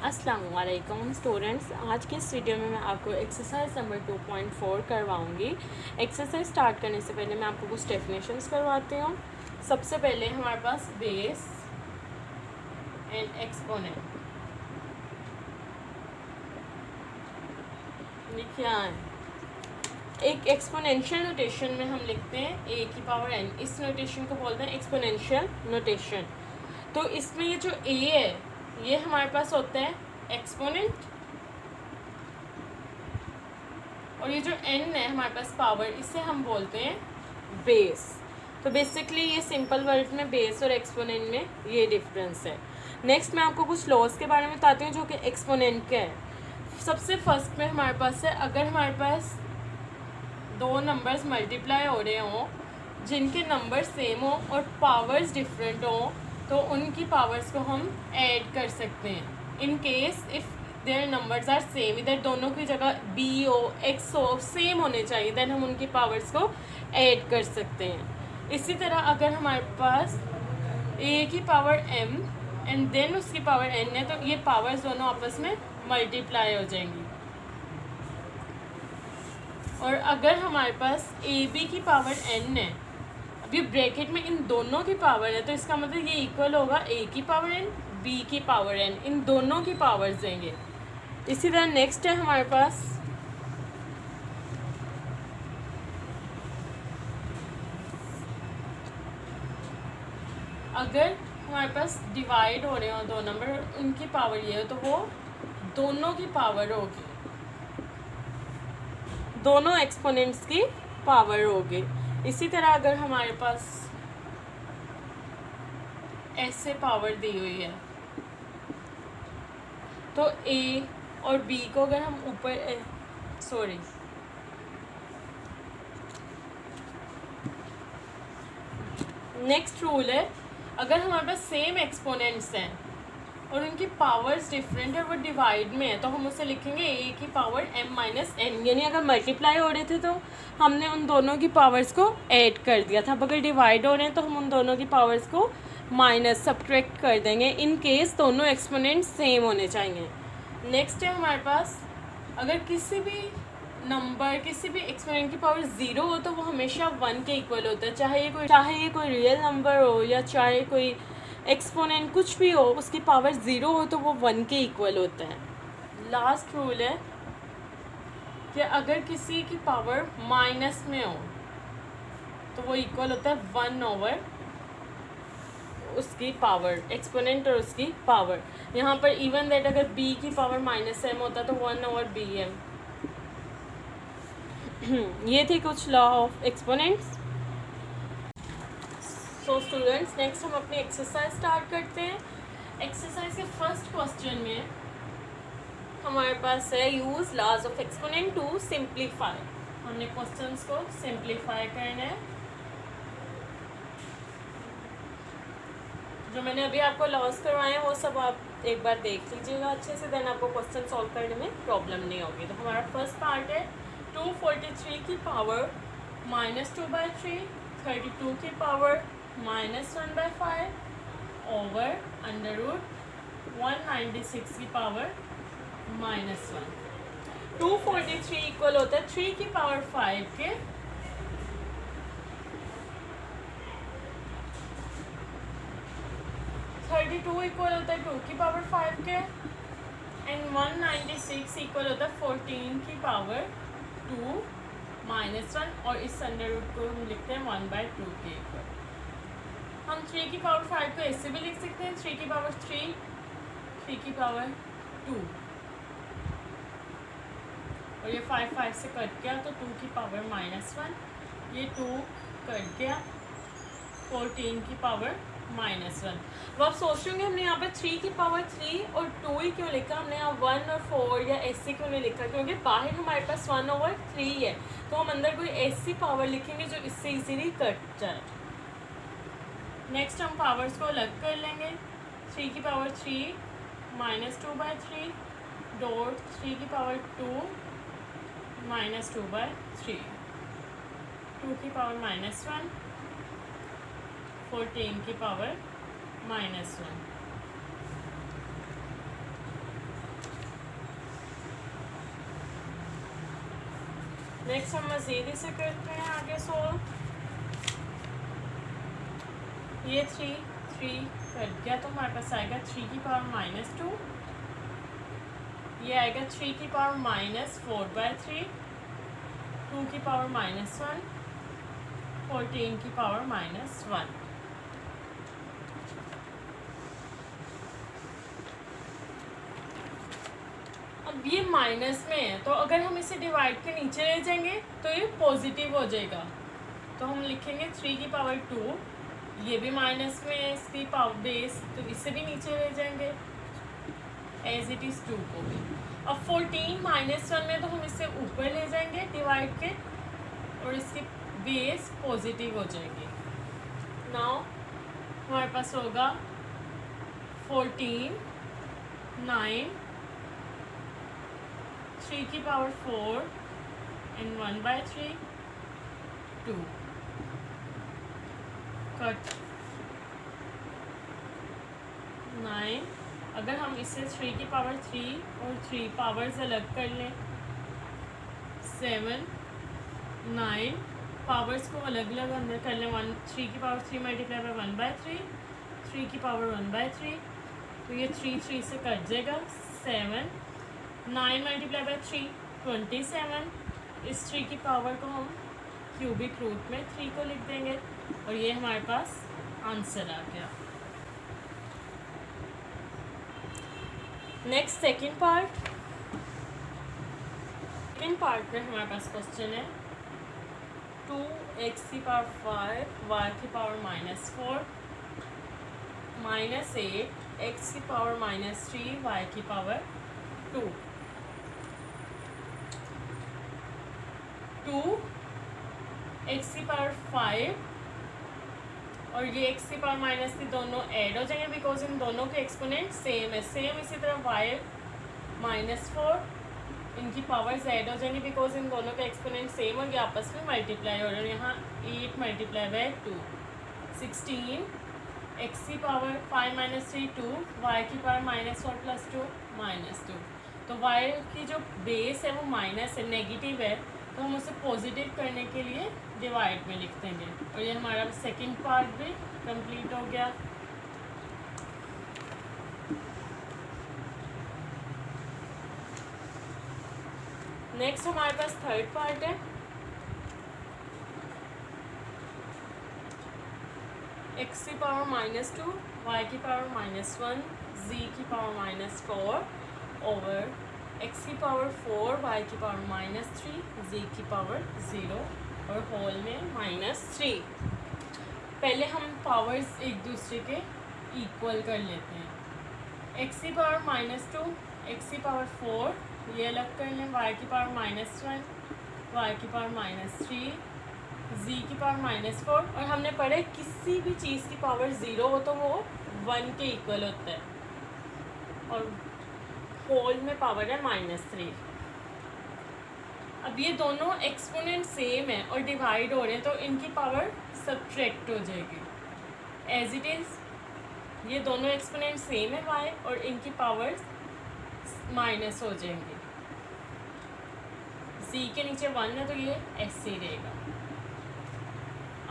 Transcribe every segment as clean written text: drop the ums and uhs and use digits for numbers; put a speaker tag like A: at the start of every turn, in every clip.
A: अस्सलामुअलैकुम स्टूडेंट्स, आज के इस वीडियो में मैं आपको एक्सरसाइज नंबर 2.4 करवाऊंगी। एक्सरसाइज स्टार्ट करने से पहले मैं आपको कुछ डेफिनेशंस करवाती हूँ। सबसे पहले हमारे पास बेस एंड एक्सपोनेंट, ये क्या है? एक एक्सपोनेंशियल नोटेशन में हम लिखते हैं a की पावर n, इस नोटेशन को बोलते हैं एक्सपोनेंशियल नोटेशन। तो इसमें ये जो a है ये हमारे पास होता है एक्सपोनेंट, और ये जो n है हमारे पास पावर, इसे हम बोलते हैं बेस। तो बेसिकली ये सिंपल वर्ड में बेस और एक्सपोनेंट में ये डिफरेंस है। नेक्स्ट मैं आपको कुछ लॉज के बारे में बताती हूँ जो कि एक्सपोनेंट का है। सबसे फर्स्ट में हमारे पास है, अगर हमारे पास दो नंबर्स मल्टीप्लाई हो रहे हों जिनके नंबर सेम हो और पावर्स डिफरेंट हो, तो उनकी पावर्स को हम ऐड कर सकते हैं। In case if there numbers are same, इधर दोनों की जगह b हो x हो सेम होने चाहिए, देन हम उनकी पावर्स को ऐड कर सकते हैं। इसी तरह अगर हमारे पास a की पावर m एंड देन उसकी पावर n है, तो ये पावर्स दोनों आपस में मल्टीप्लाई हो जाएंगी। और अगर हमारे पास ए बी की पावर n है, अभी ब्रैकेट में इन दोनों की पावर है, तो इसका मतलब ये इक्वल होगा a की पावर n b की पावर n, इन दोनों की पावर्स देंगे। इसी तरह नेक्स्ट है हमारे पास अगर हमारे पास डिवाइड हो रहे हो दो नंबर और उनकी पावर ये हो, तो वो दोनों की पावर होगी, दोनों एक्सपोनेंट्स की पावर होगी। इसी तरह अगर हमारे पास ऐसे पावर दी हुई है, तो a और b को अगर हम ऊपर नेक्स्ट रूल है, अगर हमारे पास सेम एक्सपोनेंट्स हैं और उनकी पावर्स डिफरेंट है, वो डिवाइड में है, तो हम उसे लिखेंगे a की पावर m माइनस n। यानी अगर मल्टीप्लाई हो रहे थे तो हमने उन दोनों की पावर्स को ऐड कर दिया था, अब अगर डिवाइड हो रहे हैं तो हम उन दोनों की पावर्स को माइनस सब्ट्रैक्ट कर देंगे, इन केस दोनों एक्सपोनेंट सेम होने चाहिए। नेक्स्ट है हमारे पास, अगर किसी भी नंबर किसी भी एक्सपोनेंट की पावर 0 हो तो वो हमेशा 1 के इक्वल होता है, चाहे ये कोई रियल नंबर हो या चाहे कोई एक्सपोनेंट कुछ भी हो, उसकी पावर 0 हो तो वो 1 के इक्वल होता है। लास्ट रूल है कि अगर किसी की पावर माइनस में हो तो वो इक्वल होता है 1 ओवर उसकी पावर, एक्सपोनेंट और उसकी पावर। यहाँ पर इवन दैट अगर b की पावर माइनस m होता तो 1 ओवर bm। ये थे कुछ law of exponents. So students, next हम अपनी एक्सरसाइज स्टार्ट करते हैं। एक्सरसाइज के फर्स्ट क्वेश्चन में हमारे पास है use laws of exponent to simplify. हमने क्वेश्चंस को सिंप्लीफाई करना है। जो मैंने अभी आपको लॉस करवाए हैं वो सब आप एक बार देख लीजिएगा अच्छे से, देन आपको क्वेश्चन सॉल्व करने में प्रॉब्लम नहीं होगी। तो हमारा फर्स्ट पार्ट है 243 की पावर -2/3, 32 की पावर -1/5 ओवर √196 की पावर -1। 243 इक्वल होता है 3 की पावर 5 के 32 इक्वल होता है 2 की पावर 5 के एंड 196 इक्वल होता है 14 की पावर 2 -1, और इस अंडर रूट को हम लिखते हैं 1/2 के इक्वल। हम 3 की पावर 5 को ऐसे भी लिख सकते हैं 3 की पावर 3, 3 की पावर 2, और ये 5 से कट गया तो 2 की पावर -1, ये 2 कट गया 14 की पावर -1। अब आप सोच रहे होंगे हमने यहाँ पे 3 की पावर 3 और 2 ही क्यों लिखा, हमने यहाँ 1 और 4 या ऐसे क्यों नहीं लिखा, क्योंकि बाहर हमारे पास 1 ओवर 3 है, तो हम अंदर कोई ऐसी पावर लिखेंगे जो इससे इजीली कट जाए। नेक्स्ट हम पावर्स को अलग कर लेंगे। 3 की पावर 3 -2/3 डॉट 3 की पावर 2 -2/3, 2 की पावर -1, 14 की पावर -1। नेक्स्ट हम मज़ीद इसे करते हैं आगे सोल्व। ये 3 कट गया तो हमारे पास आएगा 3 की पावर -2, ये आएगा 3 की पावर -4/3, 2 की पावर -1, 14 की पावर -1। अब ये माइनस में है तो अगर हम इसे डिवाइड के नीचे ले जाएंगे तो ये पॉजिटिव हो जाएगा। तो हम लिखेंगे 3 की पावर 2, ये भी माइनस में है इसकी पावर बेस, तो इसे भी नीचे ले जाएंगे एज इट इज़ 2 को भी। अब 14 -1 में तो हम इसे ऊपर ले जाएंगे डिवाइड के और इसकी बेस पॉजिटिव हो जाएगी। नाउ हमारे पास होगा 14, 9, 3 की पावर 4 and 1/3, 2 कट 9। अगर हम इसे 3 की पावर 3 और 3 पावर्स अलग कर लें, 7, 9 पावर्स को अलग अलग अंदर कर लें, 3 की पावर 3 मल्टीप्लाई बाय 1/3, 3 की पावर 1/3, तो ये 3 से कट जाएगा, 7, 9 मल्टीप्लाई बाय 3 27। इस 3 की पावर को हम क्यूबिक रूट में 3 को लिख देंगे और ये हमारे पास आंसर आ गया। नेक्स्ट सेकंड पार्ट में हमारे पास क्वेश्चन है 2x की पावर 5 y की पावर -4 -8 x की पावर -3 y की पावर 2 x की पावर 5 और ये x की पावर -3 दोनों ऐड हो जाएंगे बिकॉज इन दोनों के एक्सपोनेंट सेम है। सेम इसी तरह y -4 इनकी पावर्स ऐड हो जाएंगी बिकॉज इन दोनों के एक्सपोनेंट सेम होंगे, आपस में मल्टीप्लाई हो रहे हैं। यहाँ 8 मल्टीप्लाई बाय 2 16, x की पावर 5 -3 2, y की पावर -4 + 2 -2। तो y की जो बेस है वो माइनस है, नेगेटिव है, तो हम उसे पॉजिटिव करने के लिए डिवाइड में लिख देंगे और ये हमारा सेकंड पार्ट भी कंप्लीट हो गया। नेक्स्ट हमारे पास थर्ड पार्ट है। x की पावर -2, y की पावर -1, z की पावर -4 ओवर x की पावर 4, y की पावर -3, z की पावर 0 और होल में -3। पहले हम पावर्स एक दूसरे के इक्वल कर लेते हैं। x की पावर -2, x की पावर 4 ये अलग कर लें, y की पावर -1, y की पावर -3, z की पावर -4 और हमने पढ़े किसी भी चीज़ की पावर 0 हो तो वो 1 के इक्वल होता है और होल में पावर है -3। अब ये दोनों एक्सपोनेंट सेम है और डिवाइड हो रहे हैं तो इनकी पावर सब्ट्रैक्ट हो जाएगी एज इट इज़। ये दोनों एक्सपोनेंट सेम है y और इनकी पावर्स माइनस हो जाएंगी। z के नीचे 1 है तो ये ऐसे ही रहेगा।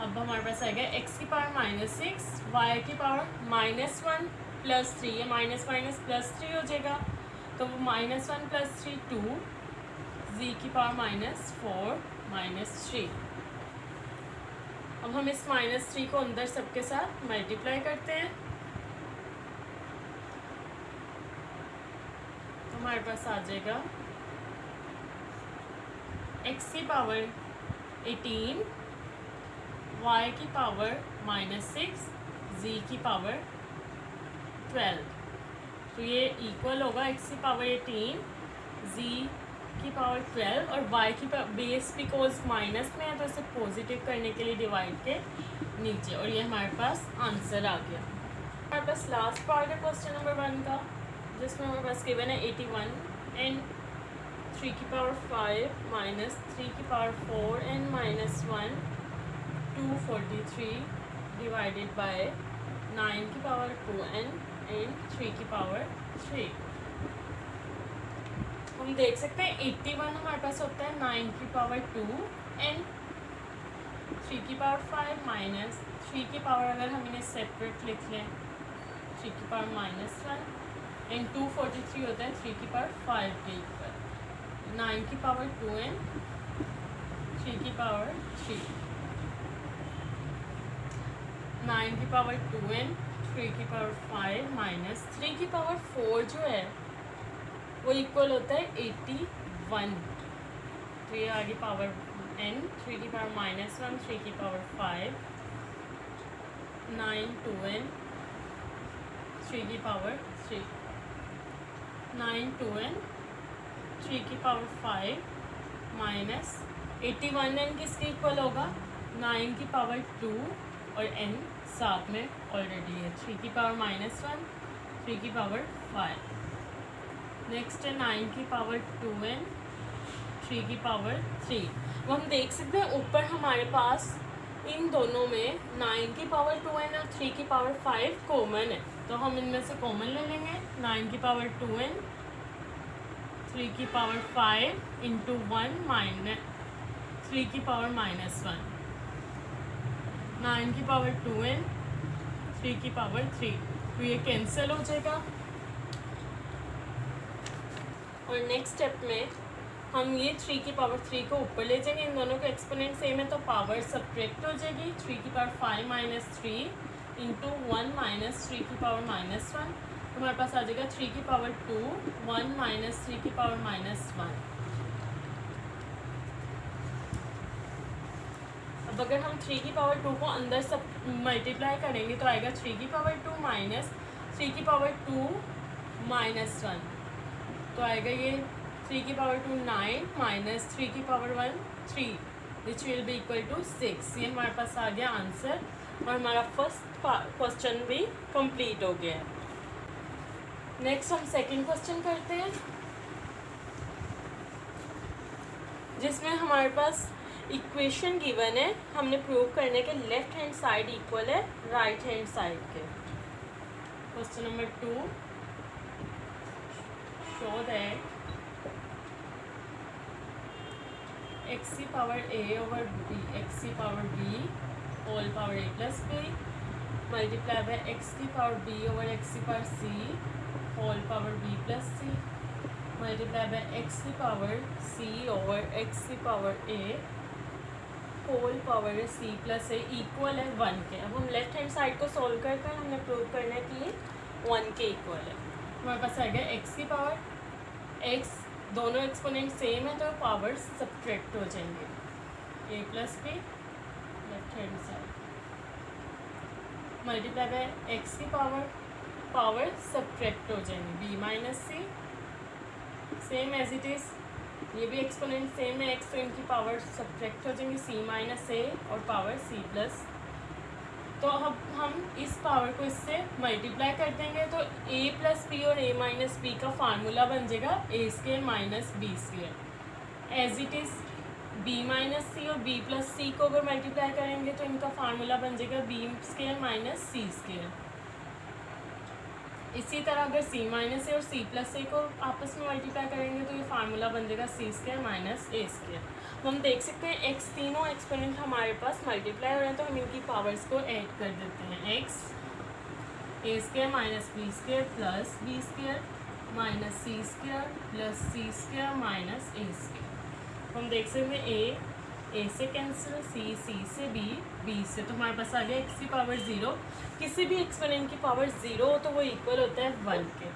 A: अब हमारे पास आ गया x की पावर -6, y की पावर -1 + 3, ये माइनस माइनस +3 हो जाएगा तो वो -1 + 3 2, z की पावर -4 -3। अब हम इस -3 को अंदर सबके साथ मल्टीप्लाई करते हैं तो हमारे पास आ जाएगा x की पावर 18, y की पावर -6, z की पावर 12। तो ये इक्वल होगा x की पावर 18, z की पावर 12 और y की बेस बिकॉज माइनस में है तो इसे पॉजिटिव करने के लिए डिवाइड के नीचे और ये हमारे पास आंसर आ गया। हमारे पास लास्ट पार्ट है क्वेश्चन नंबर 1 का जिसमें हमारे पास गिवन है 81 एंड 3 की पावर 5 -3 की पावर 4 एंड -1 243 डिवाइडेड बाय 9 की पावर 2n एंड 3 की पावर 3। हम देख सकते हैं 81 हमारे पास होता है 9 की पावर 2 एन 3 की पावर 5 माइनस 3 की पावर, अगर हम इन्हें सेपरेट लिख लें 3 की पावर -1 एंड 243 होता है 3 की पावर 5 के इक्वल, 9 की पावर 2 एन 3 की पावर 3, 9 की पावर 2 एन 3 की पावर 5 माइनस 3 की पावर 4 जो है वो इक्वल होता है 81। तो ये आगे पावर n 3 की पावर -1 3 की पावर 5 9 2n 3 की पावर 3 9 2n 3 की पावर 5 माइनस 81n किसके इक्वल होगा 9 की पावर 2 और n साथ में ऑलरेडी है 3 की पावर -1 3 की पावर 5। नेक्स्ट है 9 की पावर 2n 3 की पावर 3। वो हम देख सकते हैं ऊपर हमारे पास इन दोनों में 9 की पावर 2n और 3 की पावर 5 कॉमन है, तो हम इनमें से कॉमन ले लेंगे। 9 की पावर 2n 3 की पावर 5 इंटू 1 माइनस 3 की पावर -1, 9 की पावर 2n 3 की पावर 3, तो ये कैंसिल हो जाएगा। और नेक्स्ट स्टेप में हम ये 3 की पावर 3 को ऊपर ले जाएंगे, इन दोनों का एक्सपोनेंट सेम है तो पावर सब्ट्रैक्ट हो जाएगी। 3 की पावर 5 माइनस 3 इंटू 1 माइनस 3 की पावर -1, तो हमारे पास आ जाएगा 3 की पावर 2 1 माइनस 3 की पावर -1। अब अगर हम 3 की पावर 2 को अंदर सब मल्टीप्लाई करेंगे तो आएगा 3 की पावर 2 माइनस 3 की पावर 2 -1, तो आएगा ये 3 की पावर 2 9 माइनस 3 की power 1 3 which will be equal to 6। ये हमारे पास आ गया आंसर और हमारा फर्स्ट क्वेश्चन भी कंप्लीट हो गया है। नेक्स्ट हम सेकंड क्वेश्चन करते हैं जिसमें हमारे पास इक्वेशन गिवन है, हमने प्रूव करने के लेफ्ट हैंड साइड इक्वल है राइट हैंड साइड के। Question number 2, show that x की power a over b x की power b whole power a plus b multiply by x की पावर b over x की power c whole power b plus c multiply by x की power c over x की power a whole power c plus a equal है 1 के। अब हम left hand side को solve कर हमने प्रूव करना कि ये 1 के इक्वल है। हमारे पास आ गया x की पावर, x दोनों एक्सपोनेंट सेम है तो पावर सब्ट्रैक्ट हो जाएंगे, a plus b left hand side multiply by x की पावर सब्ट्रैक्ट हो जाएंगे b minus c same as it is, ये भी एक्सपोनेंट सेम है x तो इनकी पावर सब्ट्रैक्ट हो जाएंगी c माइनस a और पावर c प्लस। तो अब हम इस पावर को इससे मल्टीप्लाई कर देंगे तो a प्लस बी और a माइनस बी का फार्मूला बन जाएगा a square minus B square as it is. b minus C और b प्लस सी को अगर मल्टीप्लाई करेंगे तो इनका फार्मूला बन जाएगा b square minus C square. इसी तरह अगर c माइनस ए और c प्लस ए को आपस में मल्टीप्लाई करेंगे तो ये फार्मूला बन जाएगा c square minus A square. हम देख सकते हैं x तीनों एक्सपोनेंट हमारे पास मल्टीप्लाई हो रहे हैं तो हम इनकी पावर्स को ऐड कर देते हैं। x A square minus B square plus B square minus C square plus C square minus A square. हम देख सकते हैं ए से कैंसिल, सी से बी से, तो हमारे पास आ गया x की पावर 0। किसी भी एक्सपोनेंट की पावर 0 हो तो वो इक्वल होता है 1 के,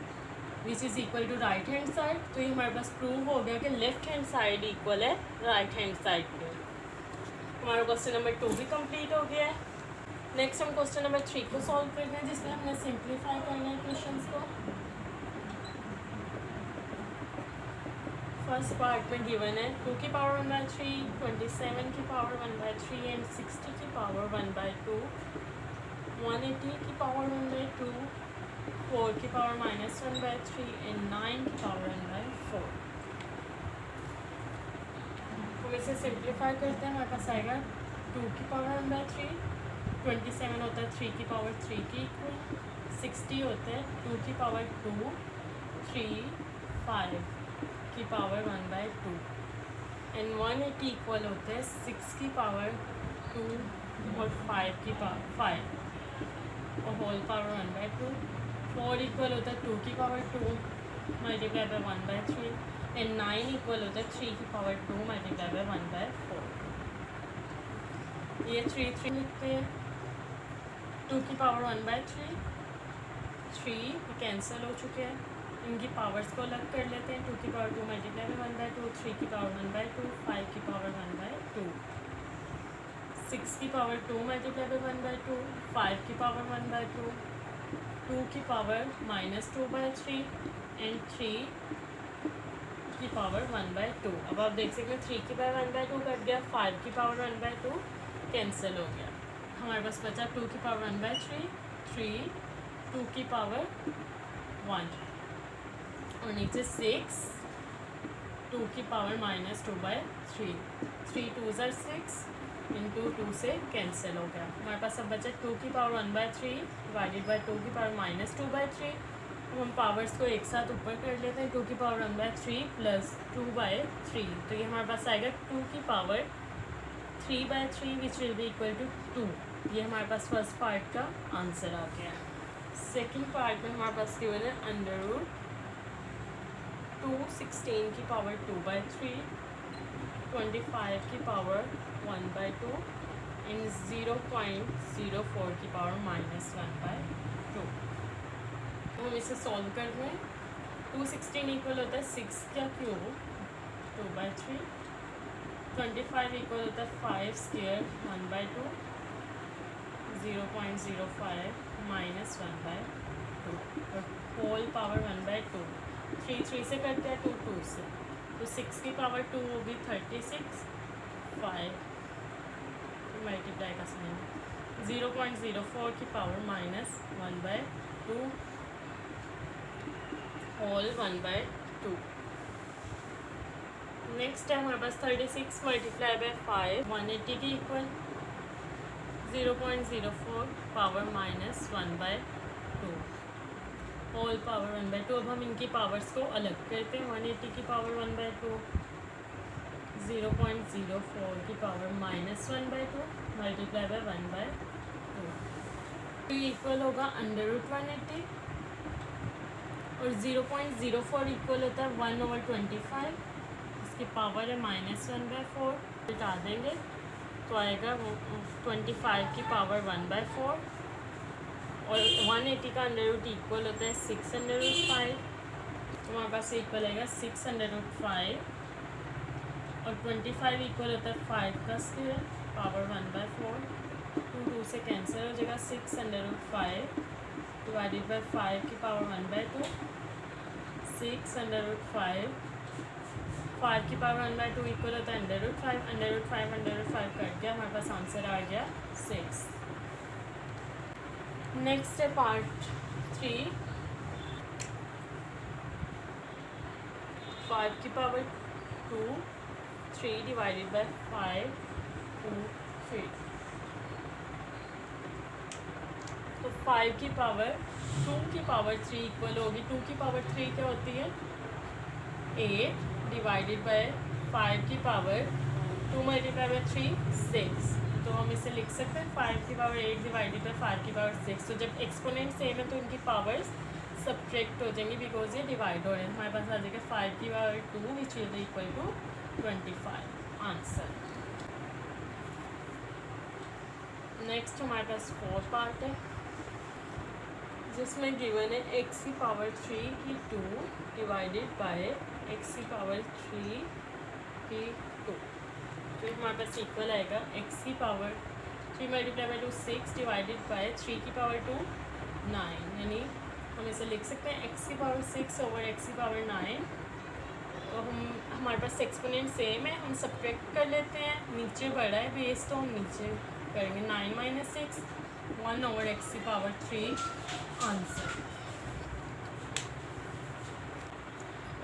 A: which is equal to right hand side. तो ये हमारे पास प्रूव हो गया कि लेफ्ट हैंड साइड इक्वल है राइट हैंड साइड के। हमारा क्वेश्चन नंबर 2 भी कंप्लीट हो गया है। नेक्स्ट हम क्वेश्चन नंबर 3 को सॉल्व करते हैं जिसमें हमने सिंप्लीफाई करना है क्वेश्चंस को। फर्स्ट पार्ट में गिवन है 2 की पावर 1/3, 27 की पावर 1/3 एंड 60 की पावर 1/2, 180 की पावर 1/2, 4 की पावर -1/3 एंड 9 की पावर 1/4। हम इसे सिंप्लीफाई करते हैं, हमारे पास आएगा 2 की पावर 1/3, 27 होता है 3 की पावर 3 की इक्वल, 60 होता है 2 की पावर 2, 3, 5 की पावर 1/2 एंड 180 इक्वल होते हैं 6 की पावर 2 और 5 की पावर 5 और होल पावर 1/2। 4 इक्वल होता है 2 की power 2 multiply by 1/3 and 9 equal होता है 3 की पावर 2 मल्टीप्लाई बाय 1/4। ये 3 लिखते हैं, 2 की पावर 1/3, 3 कैंसिल हो चुके हैं, इनकी पावर्स को अलग कर लेते हैं। 2 की पावर 2 मल्टीप्लाई बाय 1/2, 3 की पावर 1/2, 5 की पावर 1/2, 6 की पावर 2 मल्टीप्लाई बाय 1/2, 5 की पावर 1/2, 2 की पावर -2/3 एंड 3 की पावर 1/2। अब आप देख सकते हैं 3 की पावर 1/2 कट गया, 5 की पावर 1/2 कैंसिल हो गया। हमारे पास बचा 2 की पावर 1/3, 3, 2 की पावर 1 और नीचे 6, 2 की पावर -2/3, 3 2 ज़र 6 इंटू 2 से कैंसिल हो गया। हमारे पास अब बचा 2 की पावर 1/3 डिवाइडेड बाई 2 की पावर -2/3। हम पावर्स को एक साथ ऊपर कर लेते हैं, 2 की पावर 1/3 प्लस 2/3, तो ये हमारे पास आएगा 2 की power 3/3 which will be equal to 2। ये हमारे पास फर्स्ट पार्ट का आंसर आ गया। सेकंड पार्ट में हमारे पास गिवन है √2 16 की पावर 2/3, 25 की पावर 1/2 एंड 0.04 की पावर -1/2। तो हम इसे सॉल्व कर रहे हैं। 216 इक्वल होता है 6 का क्यूब 2/3, 25 इक्वल होता है 5 स्क्वायर 1/2, 0.05 -1/2 और होल पावर 1/2। 3 से करते हैं 2 से, तो 6 की पावर 2 होगी 36, 5 मल्टीप्लाई का साइन, 0.04 की पावर -1/2 होल 1/2। नेक्स्ट है हमारे पास 36 मल्टीप्लाई बाय 5 180 के इक्वल, 0.04 पावर -1/2 होल पावर 1/2। अब हम इनकी पावर्स को अलग करते हैं। 180 की पावर 1/2, 0.04 की पावर -1/2 मल्टीप्लाई बाय 1/2, तो ये इक्वल होगा √180 और 0.04 इक्वल होता है 1/25, इसकी पावर है -1/4, हटा देंगे तो आएगा 25 की पावर 1/4 और 180 का √2 इक्वल होता है 6/5, तो हमारे पास इक्वल आएगा 6/5 और 25 इक्वल होता है 5 का स्क्वायर पावर 1/4, 2 से कैंसिल हो जाएगा, 6/5 डिवाइडेड बाई 5 की पावर 1/2, 6/5, 5 की पावर 1/2 इक्वल होता है √5 कट गया, हमारे पास आंसर आ गया 6। नेक्स्ट है पार्ट 3, 5 की पावर 2, 3 डिवाइडेड बाई 5, 2, 3, तो 5 की पावर 2 की पावर 3 इक्वल होगी, 2 की पावर 3 क्या होती है 8 डिवाइडेड बाय 5 की पावर 2 मल्टीप्लाई बाय 3 6, तो हम इसे लिख सकते हैं 5 की पावर 8 डिवाइडेड बाय 5 की पावर 6। तो जब एक्सपोनेंट सेम है तो इनकी पावर्स सब्ट्रैक्ट हो जाएंगी बिकॉज ये डिवाइड हो रहे हैं। हमारे पास आ जाएगा 5 की power 2 which will be equal to 25 answer. Next हमारे पास 4 पार्ट है जिसमें गिवन है x की पावर 3 की 2 डिवाइडेड बाय x की पावर 3 की 2, तो हमारे पास इक्वल आएगा x की power 3 multiply by 2 6 divided by 3 की पावर 2 9, यानी हम इसे लिख सकते हैं x की पावर 6 ओवर x की पावर 9। तो हमारे पास एक्सपोनेंट सेम है, हम सब्ट्रैक्ट कर लेते हैं, नीचे बड़ा है बेस तो हम नीचे करेंगे 9 - 6 1 ओवर x की पावर 3 आंसर।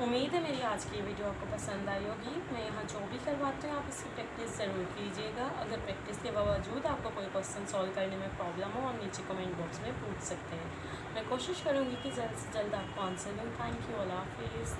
A: उम्मीद है मेरी आज की वीडियो आपको पसंद आई होगी। मैं यहाँ जो भी करवाती हूँ आप इसकी प्रैक्टिस ज़रूर कीजिएगा। अगर प्रैक्टिस के बावजूद आपको कोई क्वेश्चन सॉल्व करने में प्रॉब्लम हो आप नीचे कमेंट बॉक्स में पूछ सकते हैं। मैं कोशिश करूँगी कि जल्द से जल्द आपको आंसर दूँ। थैंक यू, अल्लाह हाफिज़।